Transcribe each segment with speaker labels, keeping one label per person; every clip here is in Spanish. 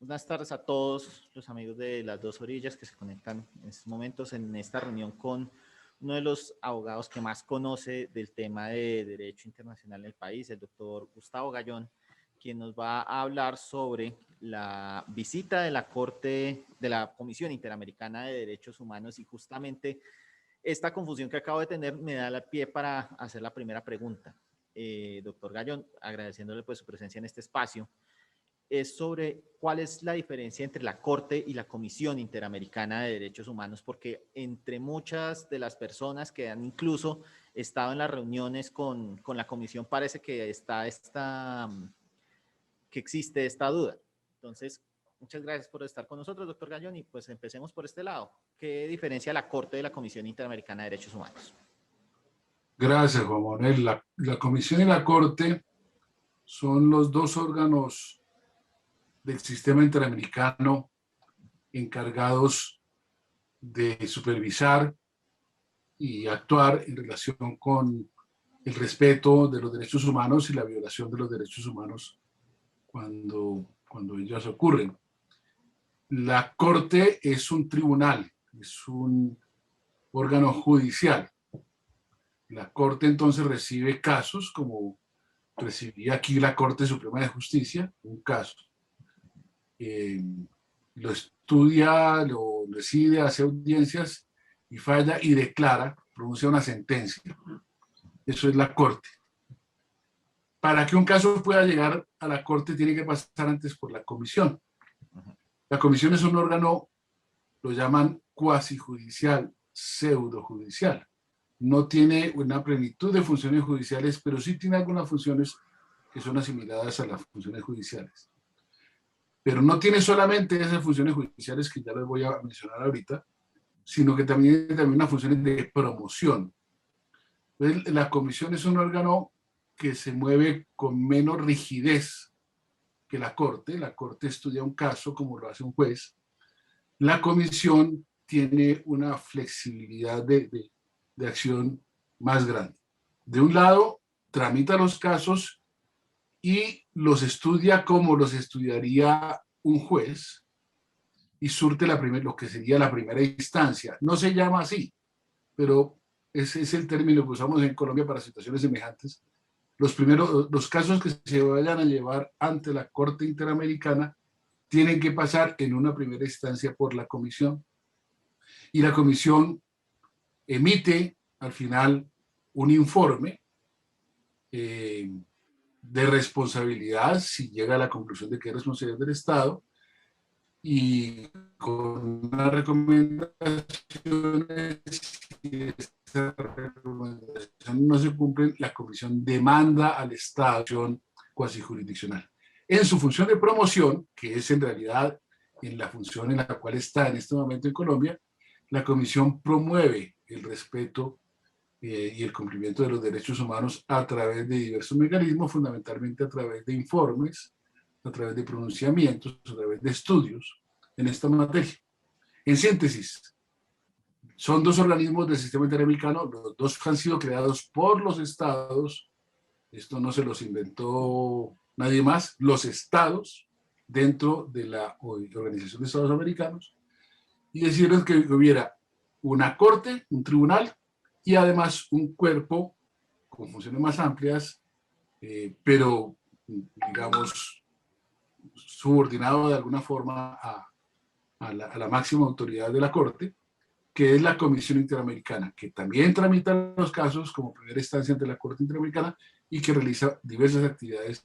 Speaker 1: Buenas tardes a todos los amigos de las dos orillas que se conectan en estos momentos en esta reunión con uno de los abogados que más conoce del tema de derecho internacional en el país, el doctor Gustavo Gallón, quien nos va a hablar sobre la visita de la Corte, de la Comisión Interamericana de Derechos Humanos, y justamente esta confusión que acabo de tener me da el pie para hacer la primera pregunta. Doctor Gallón, agradeciéndole pues su presencia en este espacio, es sobre cuál es la diferencia entre la Corte y la Comisión Interamericana de Derechos Humanos, porque entre muchas de las personas que han incluso estado en las reuniones con la Comisión parece que que existe esta duda. Entonces, muchas gracias por estar con nosotros, doctor Gallón, y pues empecemos por este lado. ¿Qué diferencia la Corte de la Comisión Interamericana de Derechos Humanos?
Speaker 2: Gracias, Juan Manuel. La Comisión y la Corte son los dos órganos del sistema interamericano encargados de supervisar y actuar en relación con el respeto de los derechos humanos y la violación de los derechos humanos cuando ellos ocurren. La Corte es un tribunal, es un órgano judicial. La Corte entonces recibe casos como recibía aquí la Corte Suprema de Justicia, un caso. Lo estudia, lo decide, hace audiencias y falla y declara, pronuncia una sentencia. Eso es la Corte. Para que un caso pueda llegar a la Corte tiene que pasar antes por la Comisión. La Comisión es un órgano, lo llaman cuasi judicial, pseudo judicial. No tiene una plenitud de funciones judiciales, pero sí tiene algunas funciones que son asimiladas a las funciones judiciales. Pero no tiene solamente esas funciones judiciales que ya les voy a mencionar ahorita, sino que también tiene unas funciones de promoción. Entonces, la comisión es un órgano que se mueve con menos rigidez que la Corte. La Corte estudia un caso como lo hace un juez. La comisión tiene una flexibilidad de acción más grande. De un lado, tramita los casos y los estudia como los estudiaría un juez y surte lo que sería la primera instancia. No se llama así, pero ese es el término que usamos en Colombia para situaciones semejantes. Los casos que se vayan a llevar ante la Corte Interamericana tienen que pasar en una primera instancia por la comisión, y la comisión emite al final un informe de responsabilidad, si llega a la conclusión de que es responsabilidad del Estado, y con unas recomendaciones. Si esta recomendación no se cumple, la comisión demanda al Estado cuasi jurisdiccional. En su función de promoción, que es en realidad en la función en la cual está en este momento en Colombia, la comisión promueve el respeto y el cumplimiento de los derechos humanos a través de diversos mecanismos, fundamentalmente a través de informes, a través de pronunciamientos, a través de estudios en esta materia. En síntesis, son dos organismos del sistema interamericano, los dos han sido creados por los estados, esto no se los inventó nadie más, los estados dentro de la Organización de Estados Americanos, y decidieron que hubiera una corte, un tribunal, y además un cuerpo con funciones más amplias, pero digamos subordinado de alguna forma a la máxima autoridad de la Corte, que es la Comisión Interamericana, que también tramita los casos como primera instancia ante la Corte Interamericana y que realiza diversas actividades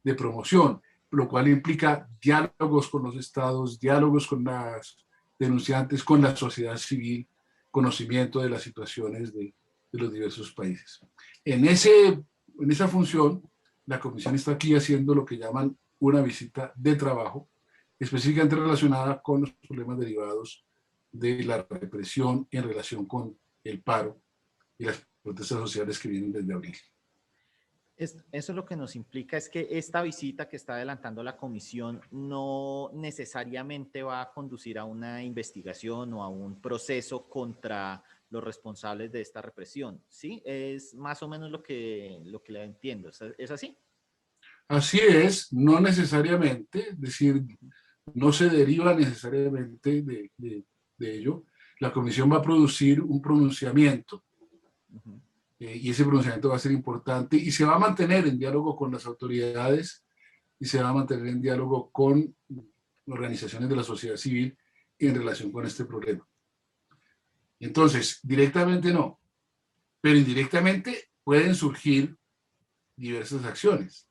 Speaker 2: de promoción, lo cual implica diálogos con los estados, diálogos con las denunciantes, con la sociedad civil, conocimiento de las situaciones de los diversos países. En esa función, la Comisión está aquí haciendo lo que llaman una visita de trabajo, específicamente relacionada con los problemas derivados de la represión en relación con el paro y las protestas sociales que vienen desde abril.
Speaker 1: Eso lo que nos implica es que esta visita que está adelantando la comisión no necesariamente va a conducir a una investigación o a un proceso contra los responsables de esta represión, ¿sí? Es más o menos lo que le entiendo. ¿Es así?
Speaker 2: Así es, no necesariamente, es decir, no se deriva necesariamente de ello. La comisión va a producir un pronunciamiento y ese pronunciamiento va a ser importante y se va a mantener en diálogo con las autoridades y se va a mantener en diálogo con organizaciones de la sociedad civil en relación con este problema. Entonces, directamente no, pero indirectamente pueden surgir diversas acciones.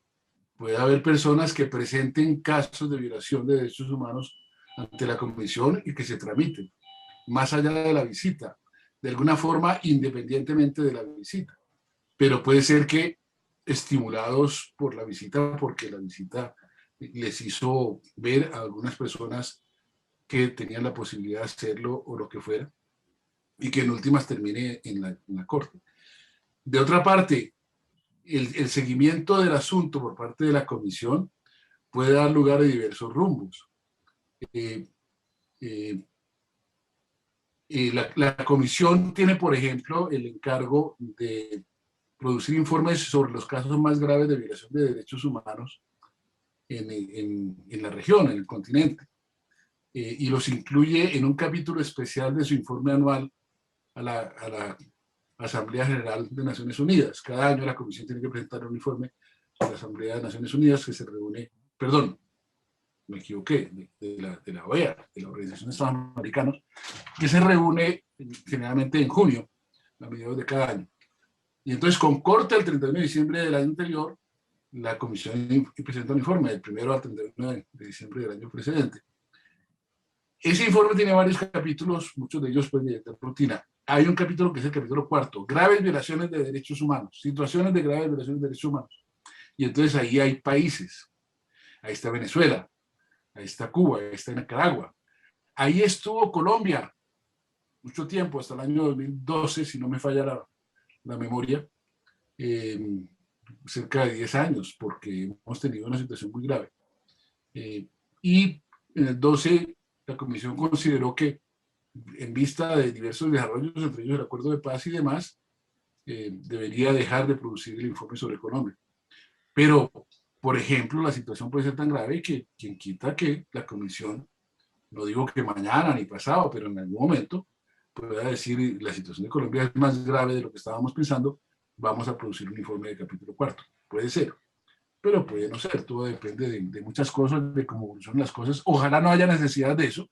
Speaker 2: Puede haber personas que presenten casos de violación de derechos humanos ante la comisión y que se tramiten, más allá de la visita, de alguna forma independientemente de la visita. Pero puede ser que estimulados por la visita, porque la visita les hizo ver a algunas personas que tenían la posibilidad de hacerlo o lo que fuera, y que en últimas termine en la corte. De otra parte, el seguimiento del asunto por parte de la comisión puede dar lugar a diversos rumbos. Eh, eh, la comisión tiene, por ejemplo, el encargo de producir informes sobre los casos más graves de violación de derechos humanos en la región, en el continente, y los incluye en un capítulo especial de su informe anual a la Asamblea General de Naciones Unidas. Cada año la Comisión tiene que presentar un informe a la Asamblea de Naciones Unidas que se reúne, perdón, me equivoqué, de la OEA, de la Organización de Estados Americanos, que se reúne generalmente en junio, a mediados de cada año. Y entonces, con corte el 31 de diciembre del año anterior, la Comisión presenta un informe del 1 al 31 de diciembre del año precedente. Ese informe tiene varios capítulos, muchos de ellos pues, de rutina. Hay un capítulo que es el capítulo 4, graves violaciones de derechos humanos, situaciones de graves violaciones de derechos humanos. Y entonces ahí hay países. Ahí está Venezuela, ahí está Cuba, ahí está Nicaragua. Ahí estuvo Colombia mucho tiempo, hasta el año 2012, si no me falla la memoria, cerca de 10 años, porque hemos tenido una situación muy grave. Y en el 12 la Comisión consideró que en vista de diversos desarrollos, entre ellos el acuerdo de paz y demás, debería dejar de producir el informe sobre Colombia. Pero, por ejemplo, la situación puede ser tan grave que quien quita que la Comisión, no digo que mañana ni pasado, pero en algún momento pueda decir la situación de Colombia es más grave de lo que estábamos pensando, vamos a producir un informe de capítulo 4. Puede ser, pero puede no ser, todo depende de muchas cosas, de cómo evolucionan las cosas. Ojalá no haya necesidad de eso,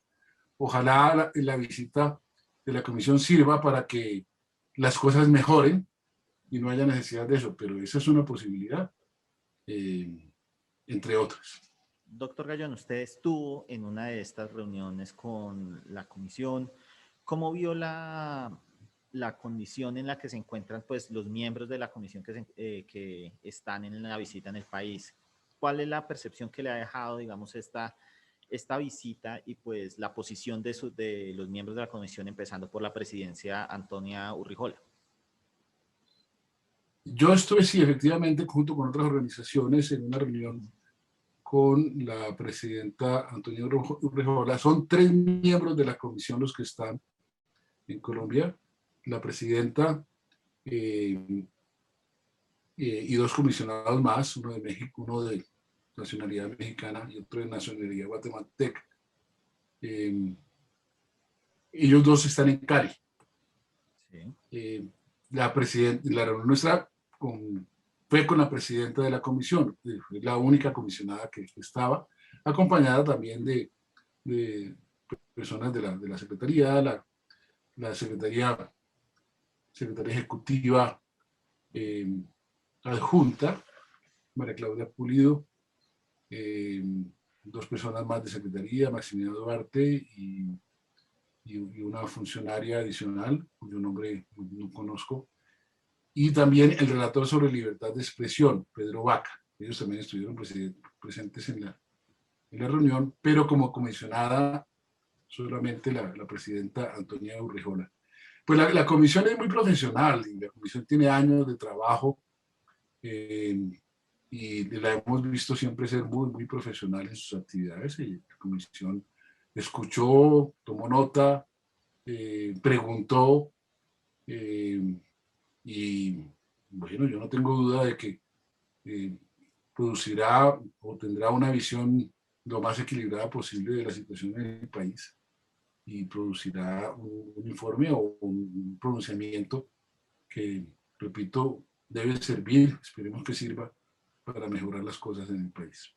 Speaker 2: ojalá la visita de la comisión sirva para que las cosas mejoren y no haya necesidad de eso, pero esa es una posibilidad, entre otras.
Speaker 1: Doctor Gallón, usted estuvo en una de estas reuniones con la comisión. ¿Cómo vio la condición en la que se encuentran pues, los miembros de la comisión que están en la visita en el país? ¿Cuál es la percepción que le ha dejado, digamos, esta visita y pues la posición de los miembros de la comisión, empezando por la presidencia Antonia Urrijola?
Speaker 2: Yo estuve, sí, efectivamente, junto con otras organizaciones en una reunión con la presidenta Antonia Urrejola. Son 3 miembros de la comisión los que están en Colombia, la presidenta y 2 comisionados más, uno de México, uno de nacionalidad mexicana y otro de nacionalidad guatemalteca. Ellos 2 están en Cali. Sí. La reunión nuestra fue con la presidenta de la comisión, fue la única comisionada que estaba, acompañada también de personas de la Secretaría, la Secretaría Ejecutiva adjunta, María Claudia Pulido, 2 personas más de Secretaría, Maximiliano Duarte y una funcionaria adicional, cuyo nombre no conozco, y también el relator sobre libertad de expresión, Pedro Vaca. Ellos también estuvieron presentes en la reunión, pero como comisionada solamente la presidenta Antonia Urrejola. Pues la comisión es muy profesional y la comisión tiene años de trabajo y la hemos visto siempre ser muy, muy profesional en sus actividades y la comisión escuchó, tomó nota, preguntó y bueno, yo no tengo duda de que producirá o tendrá una visión lo más equilibrada posible de la situación en el país y producirá un informe o un pronunciamiento que, repito, debe servir, esperemos que sirva, para mejorar las cosas en el país.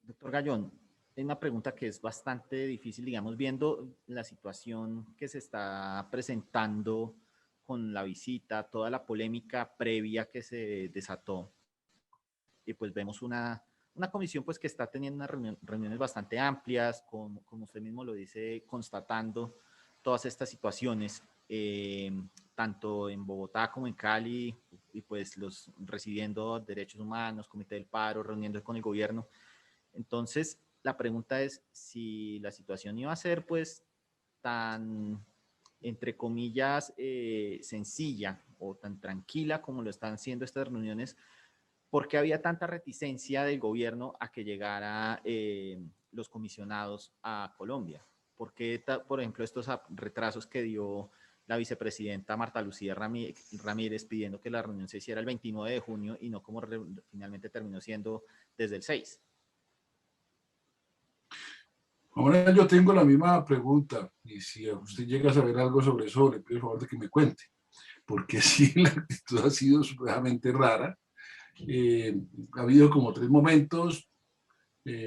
Speaker 1: Doctor Gallón, hay una pregunta que es bastante difícil, digamos, viendo la situación que se está presentando con la visita, toda la polémica previa que se desató, y pues vemos una comisión pues que está teniendo unas reuniones bastante amplias, como usted mismo lo dice, constatando todas estas situaciones, tanto en Bogotá como en Cali, y pues los recibiendo derechos humanos, Comité del Paro, reuniendo con el gobierno. Entonces, la pregunta es si la situación iba a ser pues tan, entre comillas, sencilla o tan tranquila como lo están siendo estas reuniones. ¿Por qué había tanta reticencia del gobierno a que llegara los comisionados a Colombia? ¿Por qué, por ejemplo, estos retrasos que dio la vicepresidenta Marta Lucía Ramírez pidiendo que la reunión se hiciera el 29 de junio y no como finalmente terminó siendo desde el 6?
Speaker 2: Ahora yo tengo la misma pregunta, y si usted llega a saber algo sobre eso, le pido el favor de que me cuente, porque sí, la actitud ha sido supremamente rara. Ha habido como 3 momentos,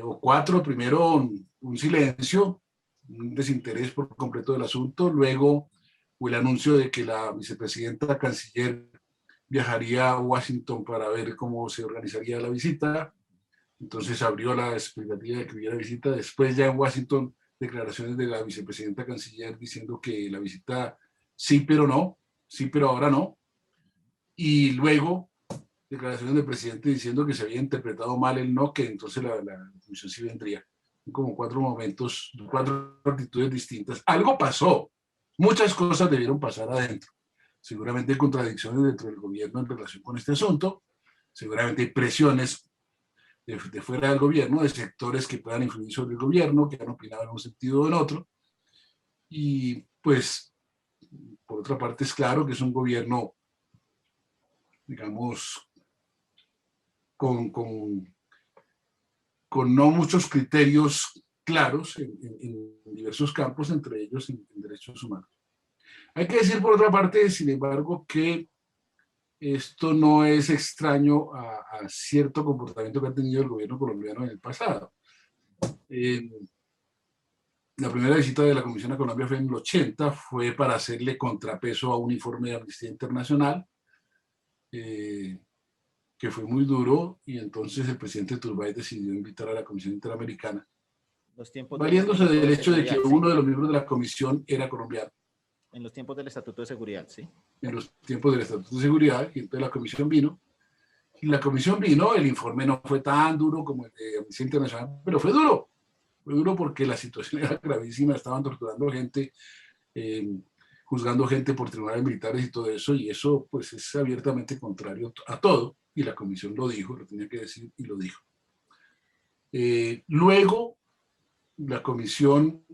Speaker 2: o 4. Primero, un silencio, un desinterés por completo del asunto. Luego, el anuncio de que la vicepresidenta canciller viajaría a Washington para ver cómo se organizaría la visita. Entonces abrió la expectativa de que hubiera visita. Después ya en Washington, declaraciones de la vicepresidenta canciller diciendo que la visita sí, pero no, sí, pero ahora no. Y luego declaraciones del presidente diciendo que se había interpretado mal el no, que entonces la comisión sí vendría. Como 4 momentos, 4 actitudes distintas. Algo pasó. Muchas cosas debieron pasar adentro. Seguramente hay contradicciones dentro del gobierno en relación con este asunto. Seguramente hay presiones de fuera del gobierno, de sectores que puedan influir sobre el gobierno, que han opinado en un sentido o en otro. Y pues, por otra parte, es claro que es un gobierno, digamos, con no muchos criterios claros en diversos campos, entre ellos en derechos humanos. Hay que decir, por otra parte, sin embargo, que esto no es extraño a cierto comportamiento que ha tenido el gobierno colombiano en el pasado. La primera visita de la Comisión a Colombia fue en el 80, fue para hacerle contrapeso a un informe de Amnistía Internacional, que fue muy duro, y entonces el presidente Turbay decidió invitar a la Comisión Interamericana,
Speaker 1: Los tiempos del
Speaker 2: valiéndose
Speaker 1: Estatuto
Speaker 2: del
Speaker 1: de
Speaker 2: hecho de que
Speaker 1: Seguridad, ¿sí?
Speaker 2: uno de los miembros de la comisión era colombiano.
Speaker 1: En los tiempos del Estatuto de Seguridad, ¿sí?
Speaker 2: En los tiempos del Estatuto de Seguridad, y entonces la comisión vino, el informe no fue tan duro como el de Amnistía Internacional, pero fue duro porque la situación era gravísima, estaban torturando gente, juzgando gente por tribunales militares y todo eso, y eso pues es abiertamente contrario a todo, y la comisión lo dijo, lo tenía que decir y lo dijo. Luego, la comisión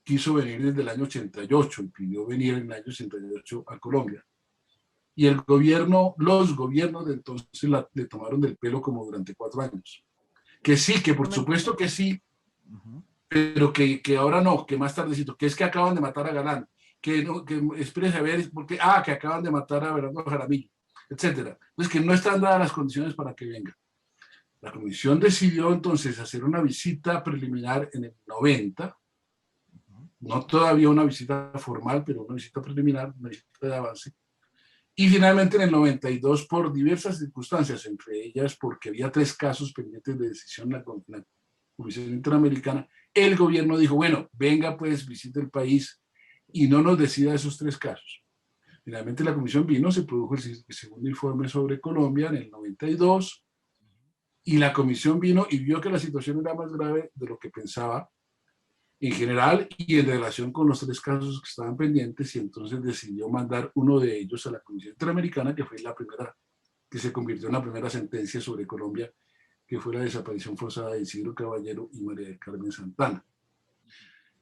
Speaker 2: quiso venir desde el año 88 y pidió venir en el año 88 a Colombia. Y los gobiernos de entonces le tomaron del pelo como durante 4 años. Que sí, que por supuesto que sí, pero que ahora no, que más tardecito, que es que acaban de matar a Galán, que, no, que espérese a ver, porque, que acaban de matar a Bernardo Jaramillo, etcétera. Pues que no están dadas las condiciones para que venga. La comisión decidió entonces hacer una visita preliminar en el 90, no todavía una visita formal, pero una visita preliminar, una visita de avance. Y finalmente en el 92, por diversas circunstancias, entre ellas porque había 3 casos pendientes de decisión en la Comisión Interamericana, el gobierno dijo, bueno, venga pues, visite el país y no nos decida esos 3 casos. Finalmente la comisión vino, se produjo el segundo informe sobre Colombia en el 92, y la comisión vino y vio que la situación era más grave de lo que pensaba en general y en relación con los 3 casos que estaban pendientes, y entonces decidió mandar uno de ellos a la Comisión Interamericana, que fue la primera, que se convirtió en la primera sentencia sobre Colombia, que fue la desaparición forzada de Isidro Caballero y María del Carmen Santana.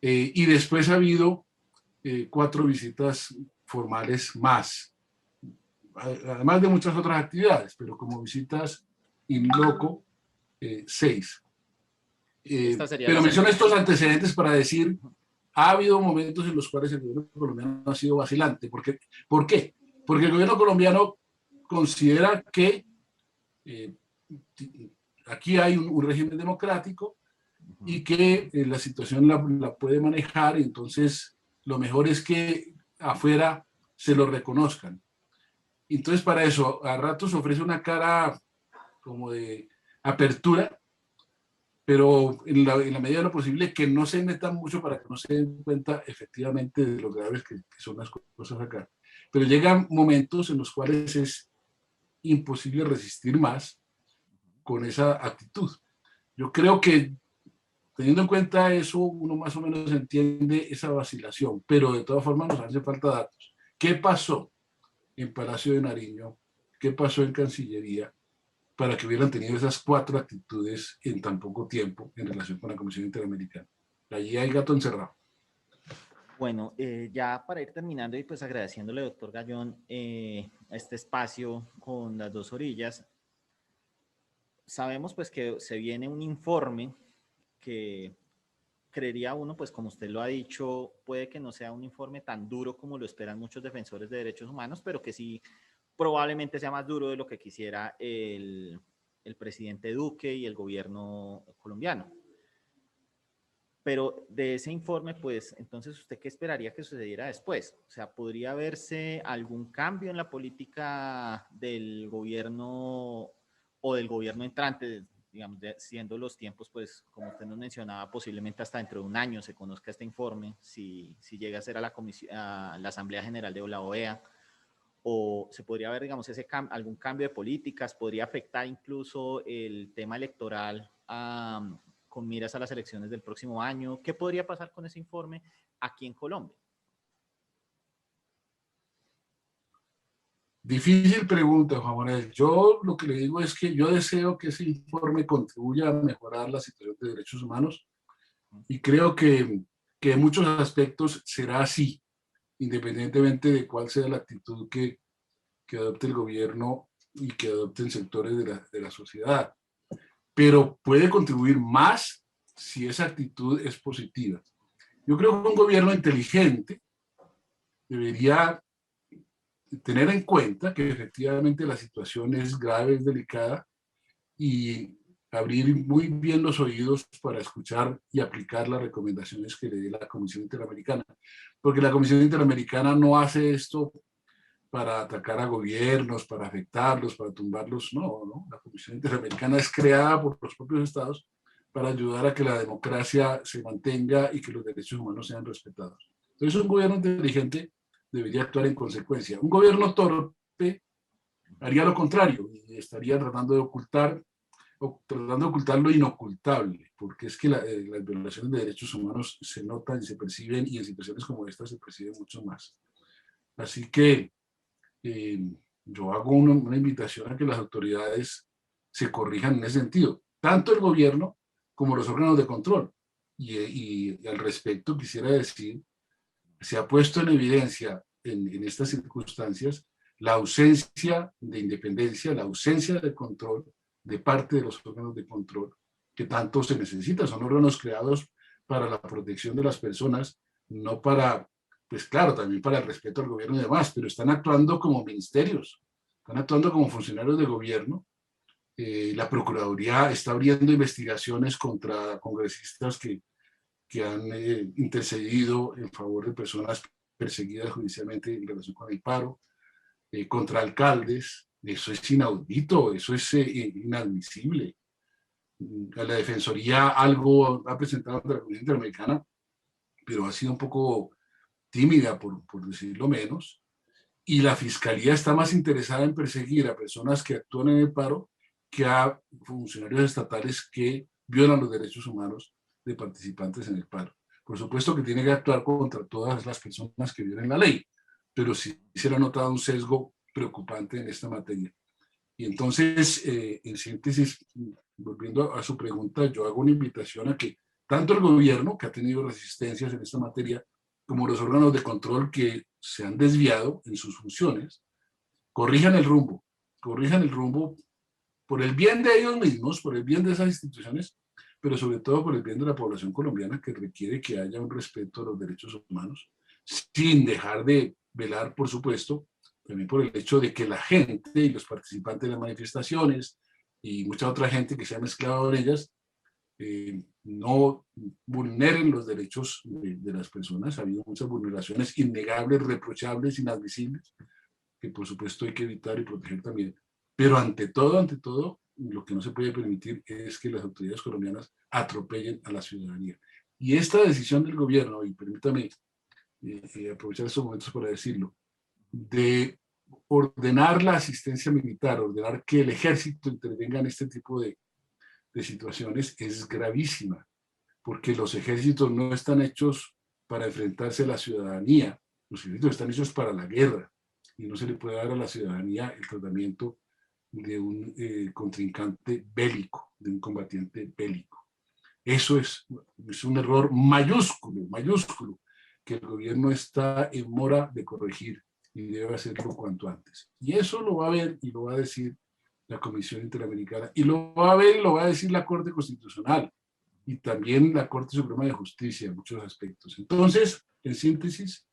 Speaker 2: Y después ha habido 4 visitas formales más, además de muchas otras actividades, pero como visitas in loco, 6.
Speaker 1: Esta sería
Speaker 2: Pero
Speaker 1: la
Speaker 2: menciono
Speaker 1: segunda.
Speaker 2: estos antecedentes para decir, ha habido momentos en los cuales el gobierno colombiano ha sido vacilante. ¿Por qué? Porque el gobierno colombiano considera que eh, aquí hay un régimen democrático y que la situación la puede manejar, y entonces lo mejor es que afuera se lo reconozcan. Entonces para eso a ratos ofrece una cara como de apertura, pero en la medida de lo posible que no se metan mucho para que no se den cuenta efectivamente de lo graves que son las cosas acá. Pero llegan momentos en los cuales es imposible resistir más con esa actitud. Yo creo que teniendo en cuenta eso, uno más o menos entiende esa vacilación, pero de todas formas nos hace falta datos. ¿Qué pasó en Palacio de Nariño? ¿Qué pasó en Cancillería para que hubieran tenido esas 4 actitudes en tan poco tiempo en relación con la Comisión Interamericana? Allí hay gato encerrado.
Speaker 1: Bueno, ya para ir terminando y pues agradeciéndole, doctor Gallón, este espacio con las dos orillas, sabemos pues que se viene un informe que creería uno, pues como usted lo ha dicho, puede que no sea un informe tan duro como lo esperan muchos defensores de derechos humanos, pero que sí probablemente sea más duro de lo que quisiera el presidente Duque y el gobierno colombiano. Pero de ese informe, pues, entonces, ¿usted qué esperaría que sucediera después? O sea, ¿podría verse algún cambio en la política del gobierno o del gobierno entrante, digamos, siendo los tiempos, pues, como usted nos mencionaba, posiblemente hasta dentro de un año se conozca este informe, si llega a ser a la Asamblea General de la OEA, o se podría ver, digamos, algún cambio de políticas, podría afectar incluso el tema electoral con miras a las elecciones del próximo año. ¿Qué podría pasar con ese informe aquí en Colombia?
Speaker 2: Difícil pregunta, Juan Manuel. Yo lo que le digo es que yo deseo que ese informe contribuya a mejorar la situación de derechos humanos, y creo que en muchos aspectos será así, independientemente de cuál sea la actitud que adopte el gobierno y que adopten sectores de la sociedad. Pero puede contribuir más si esa actitud es positiva. Yo creo que un gobierno inteligente debería tener en cuenta que efectivamente la situación es grave, es delicada, y abrir muy bien los oídos para escuchar y aplicar las recomendaciones que le dé la Comisión Interamericana. Porque la Comisión Interamericana no hace esto para atacar a gobiernos, para afectarlos, para tumbarlos. No, no. La Comisión Interamericana es creada por los propios estados para ayudar a que la democracia se mantenga y que los derechos humanos sean respetados. Entonces, un gobierno inteligente debería actuar en consecuencia. Un gobierno torpe haría lo contrario y estaría tratando de ocultar lo inocultable, porque es que las violaciones de derechos humanos se notan y se perciben, y en situaciones como esta se perciben mucho más. Así que eh, yo hago una invitación a que las autoridades se corrijan en ese sentido, tanto el gobierno como los órganos de control. Y al respecto quisiera decir, se ha puesto en evidencia en estas circunstancias la ausencia de independencia, la ausencia de control de parte de los órganos de control que tanto se necesita. Son órganos creados para la protección de las personas, no para, pues claro, también para el respeto al gobierno y demás, pero están actuando como ministerios, están actuando como funcionarios de gobierno. La Procuraduría está abriendo investigaciones contra congresistas que han intercedido en favor de personas perseguidas judicialmente en relación con el paro, contra alcaldes. Eso es inaudito, eso es inadmisible. La Defensoría algo ha presentado ante la Comisión Interamericana, pero ha sido un poco tímida, por decirlo menos, y la Fiscalía está más interesada en perseguir a personas que actúan en el paro que a funcionarios estatales que violan los derechos humanos de participantes en el paro. Por supuesto que tiene que actuar contra todas las personas que violen la ley, pero sí se le ha notado un sesgo preocupante en esta materia. Y entonces, en síntesis, volviendo a su pregunta, yo hago una invitación a que tanto el gobierno, que ha tenido resistencias en esta materia, como los órganos de control que se han desviado en sus funciones, corrijan el rumbo por el bien de ellos mismos, por el bien de esas instituciones, pero sobre todo por el bien de la población colombiana, que requiere que haya un respeto a los derechos humanos, sin dejar de velar, por supuesto, también por el hecho de que la gente y los participantes de las manifestaciones y mucha otra gente que se ha mezclado en ellas no vulneren los derechos de las personas. Ha habido muchas vulneraciones innegables, reprochables, inadmisibles, que por supuesto hay que evitar y proteger también. Pero ante todo, lo que no se puede permitir es que las autoridades colombianas atropellen a la ciudadanía. Y esta decisión del gobierno, y permítame aprovechar estos momentos para decirlo, de ordenar la asistencia militar, ordenar que el ejército intervenga en este tipo de situaciones es gravísima, porque los ejércitos no están hechos para enfrentarse a la ciudadanía, los ejércitos están hechos para la guerra, y no se le puede dar a la ciudadanía el tratamiento de un contrincante bélico, de un combatiente bélico. Eso es un error mayúsculo, mayúsculo, que el gobierno está en mora de corregir y debe hacerlo cuanto antes. Y eso lo va a ver y lo va a decir la Comisión Interamericana, y lo va a ver y lo va a decir la Corte Constitucional, y también la Corte Suprema de Justicia en muchos aspectos. Entonces, en síntesis,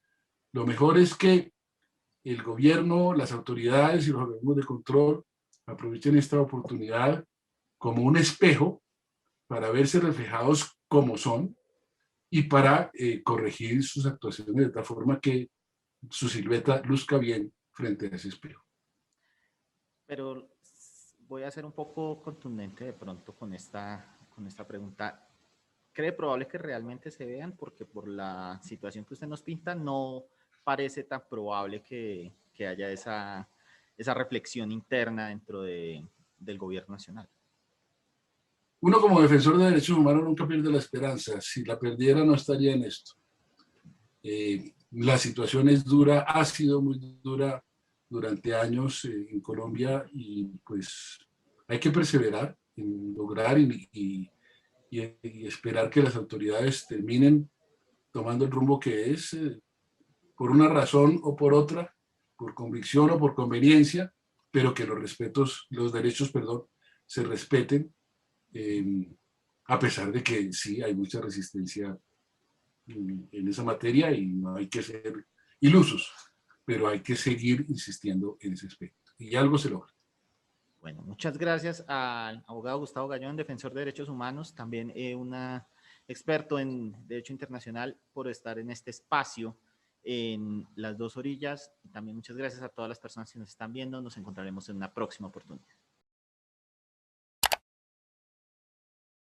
Speaker 2: lo mejor es que el gobierno, las autoridades y los organismos de control aprovechen esta oportunidad como un espejo para verse reflejados como son y para corregir sus actuaciones de tal forma que su silueta luzca bien frente a ese espejo.
Speaker 1: Pero voy a ser un poco contundente de pronto con esta pregunta. ¿Cree probable que realmente se vean? Porque por la situación que usted nos pinta, no parece tan probable que haya esa reflexión interna dentro del gobierno nacional.
Speaker 2: Uno como defensor de derechos humanos nunca pierde la esperanza. Si la perdiera no estaría en esto. La situación es dura, ha sido muy dura durante años en Colombia, y pues hay que perseverar en lograr y esperar que las autoridades terminen tomando el rumbo que es, por una razón o por otra, por convicción o por conveniencia, pero que los derechos, perdón, se respeten, a pesar de que sí hay mucha resistencia en esa materia y no hay que ser ilusos, pero hay que seguir insistiendo en ese aspecto y algo se logra.
Speaker 1: Bueno, muchas gracias al abogado Gustavo Gallón, defensor de derechos humanos, también un experto en derecho internacional, por estar en este espacio en las dos orillas. Y también muchas gracias a todas las personas que nos están viendo. Nos encontraremos en una próxima oportunidad.